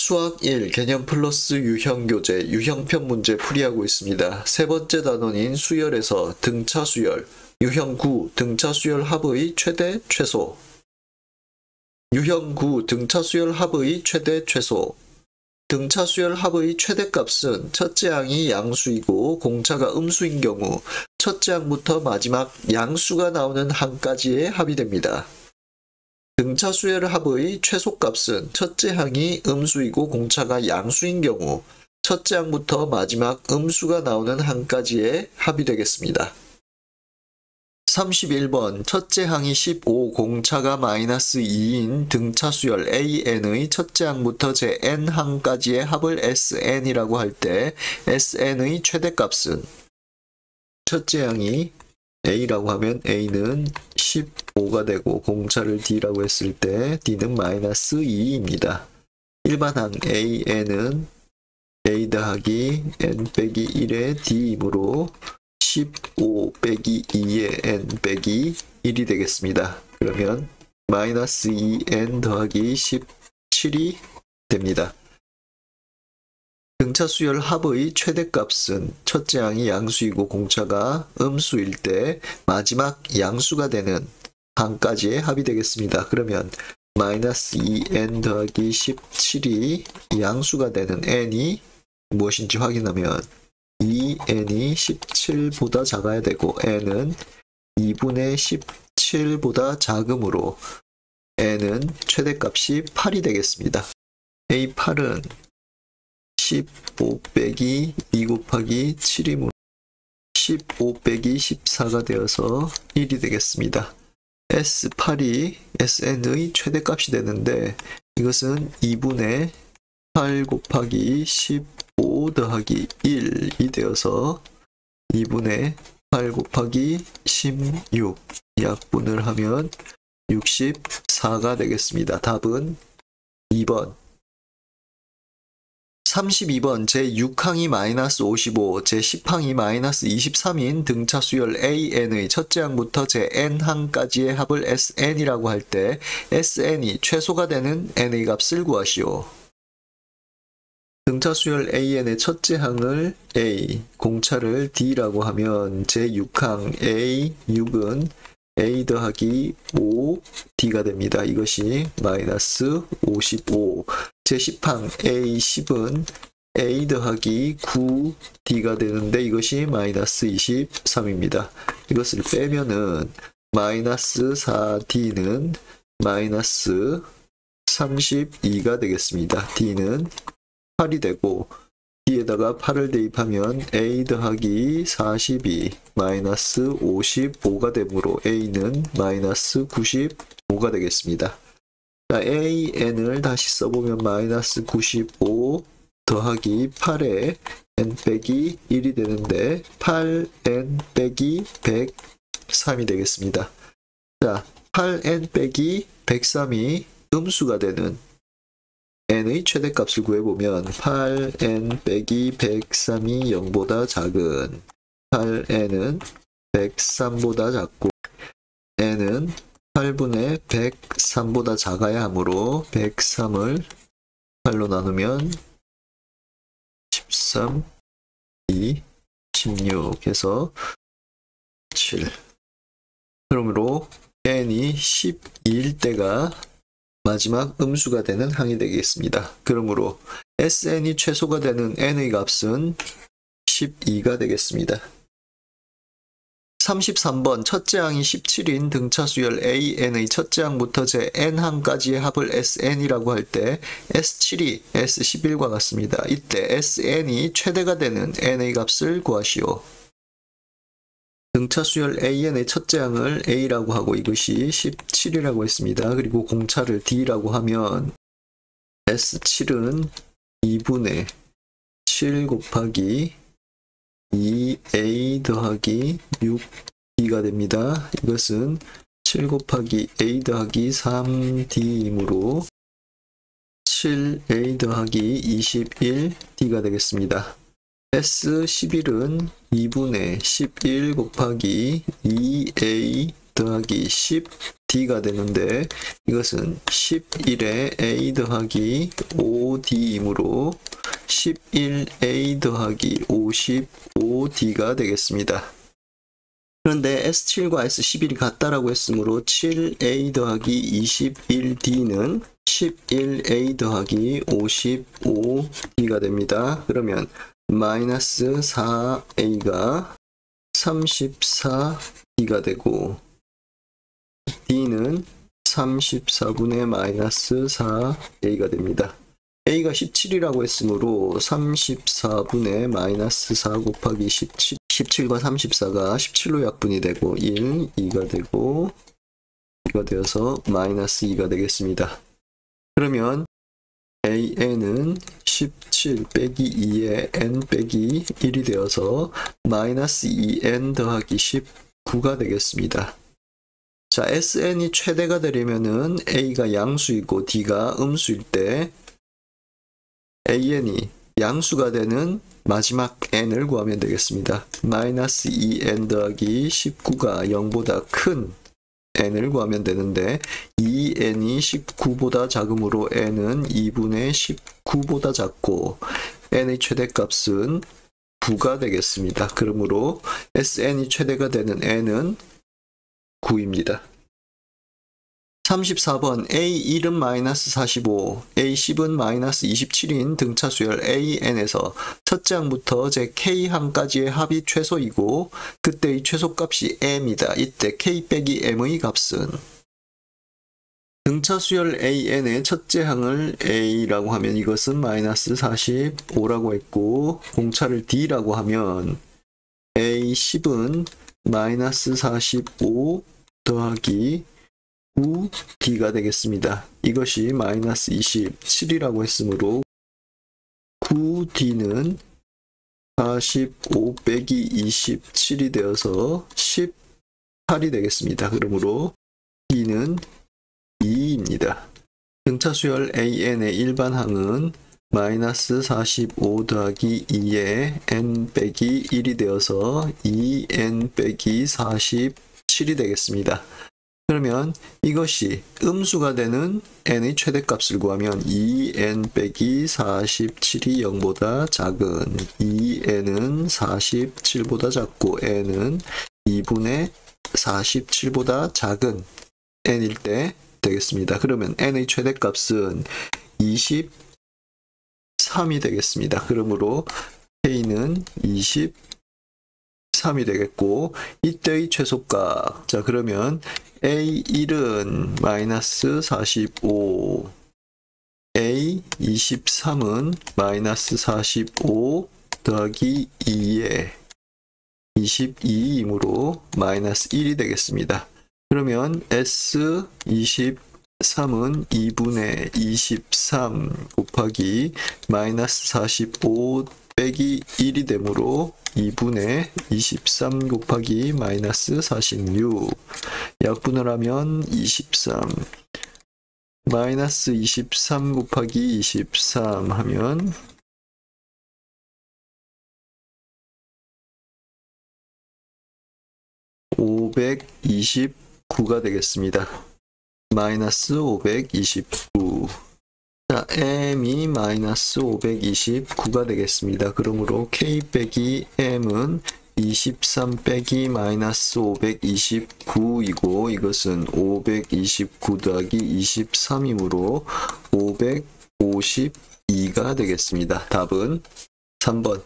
수학 1 개념 플러스 유형 교재 유형편 문제 풀이하고 있습니다. 세 번째 단원인 수열에서 등차 수열, 유형 9 등차 수열 합의 최대 최소. 유형 9 등차 수열 합의 최대 최소. 등차 수열 합의 최대값은 첫째 항이 양수이고 공차가 음수인 경우 첫째 항부터 마지막 양수가 나오는 항까지의 합이 됩니다. 등차 수열 합의 최소값은 첫째 항이 음수이고 공차가 양수인 경우 첫째 항부터 마지막 음수가 나오는 항까지의 합이 되겠습니다. 31번 첫째 항이 15, 공차가 -2인 등차 수열 AN의 첫째 항부터 제 N항까지의 합을 SN이라고 할 때 SN의 최대값은 첫째 항이 A라고 하면 A는 15가 되고 공차를 D라고 했을 때 D는 -2입니다. 일반항 AN은 A 더하기 N 빼기 1의 D이므로 15 빼기 2의 N 빼기 1이 되겠습니다. 그러면 -2N 더하기 17이 됩니다. 등차 수열 합의 최대값은 첫째 항이 양수이고 공차가 음수일 때 마지막 양수가 되는 항까지의 합이 되겠습니다. 그러면 -2n 더하기 17이 양수가 되는 n이 무엇인지 확인하면 2n이 17보다 작아야 되고 n은 2분의 17보다 작으므로 n은 최대값이 8이 되겠습니다. A8은 15 빼기 2 곱하기 7이므로 15 빼기 14가 되어서 1이 되겠습니다. S8이 SN의 최대값이 되는데 이것은 2분의 8 곱하기 15 더하기 1이 되어서 2분의 8 곱하기 16 약분을 하면 64가 되겠습니다. 답은 2번. 32번 제6항이 -55, 제10항이 -23인 등차 수열 AN의 첫째 항부터 제 N항까지의 합을 SN이라고 할 때 SN이 최소가 되는 N의 값을 구하시오. 등차 수열 AN의 첫째 항을 A, 공차를 D라고 하면 제6항 A6은 A 더하기 5 D가 됩니다. 이것이 -55. 제10항 A10은 A 더하기 9 D가 되는데 이것이 -23입니다. 이것을 빼면은 -4D는 -32가 되겠습니다. D는 8이 되고 D에다가 8을 대입하면 A 더하기 42 -55가 되므로 A는 -95가 되겠습니다. 자, AN을 다시 써보면 -95 더하기 8에 N 빼기 1이 되는데 8N 빼기 103이 되겠습니다. 자, 8N 빼기 103이 음수가 되는 n의 최대값을 구해보면 8n 빼기 103이 0보다 작은 8n은 103보다 작고 n은 8분의 103보다 작아야 하므로 103을 8로 나누면 13, 2, 16 해서 7. 그러므로 n이 12일 때가 마지막 음수가 되는 항이 되겠습니다. 그러므로 SN이 최소가 되는 n의 값은 12가 되겠습니다. 33번 첫째 항이 17인 등차 수열 AN의 첫째 항부터 제 N항까지의 합을 SN이라고 할 때 S7이 S11과 같습니다. 이때 SN이 최대가 되는 n의 값을 구하시오. 등차 수열 AN의 첫째 항을 A라고 하고 이것이 17이라고 했습니다. 그리고 공차를 D라고 하면 S7은 2분의 7 곱하기 2A 더하기 6D가 됩니다. 이것은 7 곱하기 A 더하기 3D이므로 7A 더하기 21D가 되겠습니다. S11은 2분의 11 곱하기 2A 더하기 D가 되는데 이것은 11에 A 더하기 5D이므로 11A 더하기 55D가 되겠습니다. 그런데 S7과 S11이 같다라고 했으므로 7A 더하기 21D는 11A 더하기 55D가 됩니다. 그러면 마이너스 4A가 34D가 되고 D는 34분의 마이너스 4A가 됩니다. A가 17이라고 했으므로 34분의 마이너스 4 곱하기 17과 34가 17로 약분이 되고 1, 2가 되고 2가 되어서 마이너스 2가 되겠습니다. 그러면 AN은 17 빼기 2에 N 빼기 1이 되어서 마이너스 2N 더하기 19가 되겠습니다. 자, SN이 최대가 되려면은 A가 양수이고 D가 음수일 때 AN이 양수가 되는 마지막 n을 구하면 되겠습니다. 마이너스 2n 더하기 19가 0보다 큰 n을 구하면 되는데 2n이 19보다 작으므로 n은 2분의 19보다 작고 n의 최대값은 9가 되겠습니다. 그러므로 SN이 최대가 되는 n은 9입니다. 34번 A1은 마이너스 45, A10은 마이너스 27인 등차수열 AN에서 첫째 항부터 제 K항까지의 합이 최소이고 그때의 최소값이 M이다. 이때 K 빼기 M의 값은 등차수열 AN의 첫째 항을 A라고 하면 이것은 마이너스 45라고 했고 공차를 D라고 하면 A10은 마이너스 45 더하기 9D가 되겠습니다. 이것이 마이너스 27이라고 했으므로 9D는 45 빼기 27이 되어서 18이 되겠습니다. 그러므로 D는 2입니다. 등차수열 AN의 일반항은 마이너스 45 더하기 2에 N 빼기 1이 되어서 2N 빼기 47이 되겠습니다. 그러면 이것이 음수가 되는 n의 최대값을 구하면 2n 빼기 47이 0보다 작은 2n은 47보다 작고 n은 2분의 47보다 작은 n일 때 되겠습니다. 그러면 n의 최대값은 23이 되겠습니다. 그러므로 k는 23이 되겠고 이때의 최소값 자 그러면 A1은 마이너스 45 A23은 마이너스 45 더하기 2에 22이므로 마이너스 1이 되겠습니다. 그러면 S23은 2분의 23 곱하기 마이너스 45 빼기 1이 되므로 2분의 23 곱하기 마이너스 46 약분을 하면 23 마이너스 23 곱하기 23 하면 529가 되겠습니다. 마이너스 529 자, M이 마이너스 529가 되겠습니다. 그러므로 K 빼기 M은 23 빼기 마이너스 529이고 이것은 529 더하기 23이므로 552가 되겠습니다. 답은 3번